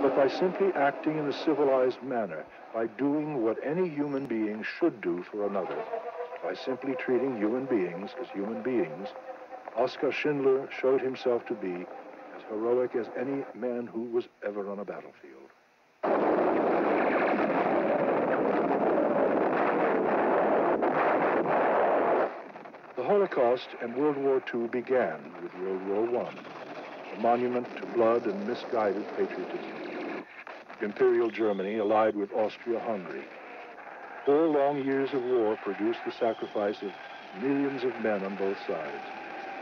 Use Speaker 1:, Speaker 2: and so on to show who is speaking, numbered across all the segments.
Speaker 1: but by simply acting in a civilized manner, by doing what any human being should do for another, by simply treating human beings as human beings, Oskar Schindler showed himself to be as heroic as any man who was ever on a battlefield. The Holocaust and World War II began with World War I, a monument to blood and misguided patriotism. Imperial Germany allied with Austria-Hungary. 4 long years of war produced the sacrifice of millions of men on both sides: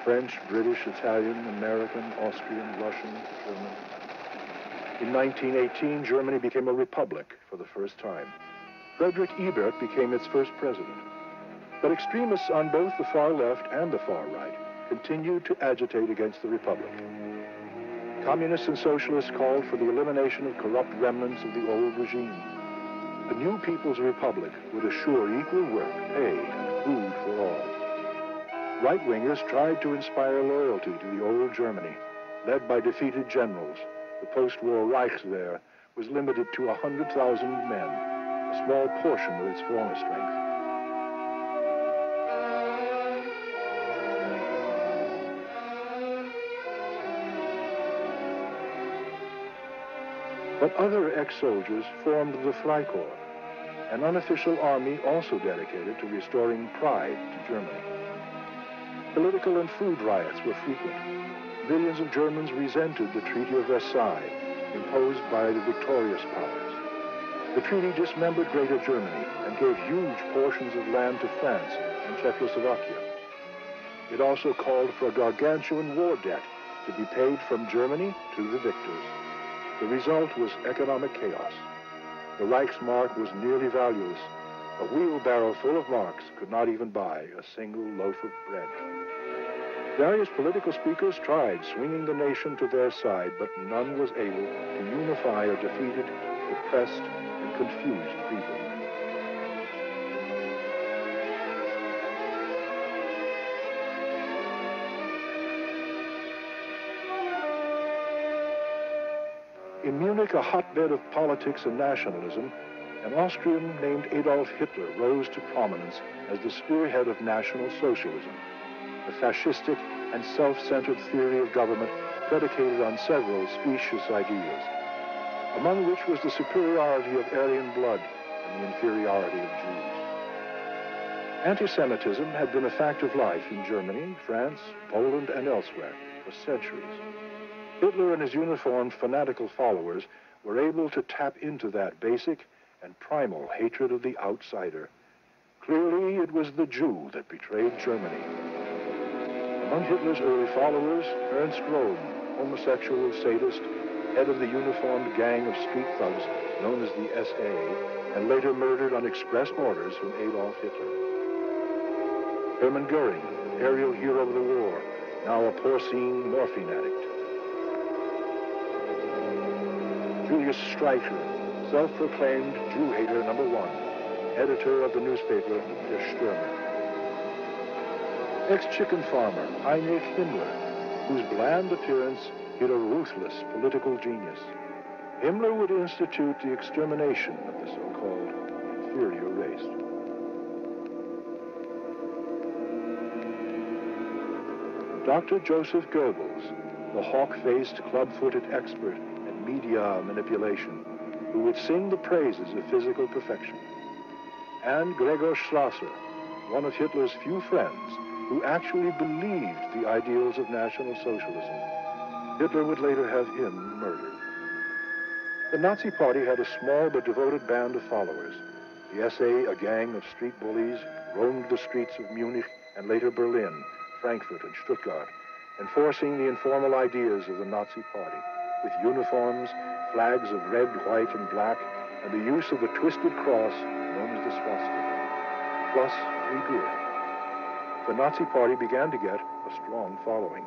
Speaker 1: French, British, Italian, American, Austrian, Russian, German. In 1918, Germany became a republic for the first time. Frederick Ebert became its first president. But extremists on both the far left and the far right continued to agitate against the republic. Communists and socialists called for the elimination of corrupt remnants of the old regime. The new People's Republic would assure equal work, pay, and food for all. Right-wingers tried to inspire loyalty to the old Germany. Led by defeated generals, the post-war Reichswehr was limited to 100,000 men, a small portion of its former strength. But other ex-soldiers formed the Freikorps, an unofficial army also dedicated to restoring pride to Germany. Political and food riots were frequent. Millions of Germans resented the Treaty of Versailles, imposed by the victorious powers. The treaty dismembered Greater Germany and gave huge portions of land to France and Czechoslovakia. It also called for a gargantuan war debt to be paid from Germany to the victors. The result was economic chaos. The Reichsmark was nearly valueless. A wheelbarrow full of marks could not even buy a single loaf of bread. Various political speakers tried swinging the nation to their side, but none was able to unify a defeated, depressed, and confused people. In Munich, a hotbed of politics and nationalism, an Austrian named Adolf Hitler rose to prominence as the spearhead of National Socialism, a fascistic and self-centered theory of government predicated on several specious ideas, among which was the superiority of Aryan blood and the inferiority of Jews. Anti-Semitism had been a fact of life in Germany, France, Poland, and elsewhere for centuries. Hitler and his uniformed fanatical followers were able to tap into that basic and primal hatred of the outsider. Clearly, it was the Jew that betrayed Germany. Among Hitler's early followers, Ernst Röhm, homosexual sadist, head of the uniformed gang of street thugs known as the SA, and later murdered on express orders from Adolf Hitler. Hermann Goering, aerial hero of the war, now a porcine morphine addict. Julius Streicher, self-proclaimed Jew-hater #1, editor of the newspaper Der Stürmer. Ex-chicken farmer Heinrich Himmler, whose bland appearance hid a ruthless political genius. Himmler would institute the extermination of the so-called inferior race. Dr. Joseph Goebbels, the hawk-faced, club-footed expert at media manipulation, who would sing the praises of physical perfection. And Gregor Strasser, one of Hitler's few friends, who actually believed the ideals of National Socialism. Hitler would later have him murdered. The Nazi Party had a small but devoted band of followers. The SA, a gang of street bullies, roamed the streets of Munich and later Berlin, Frankfurt, and Stuttgart, enforcing the informal ideas of the Nazi Party, with uniforms, flags of red, white, and black, and the use of the twisted cross known as the swastika, plus free beer. The Nazi Party began to get a strong following.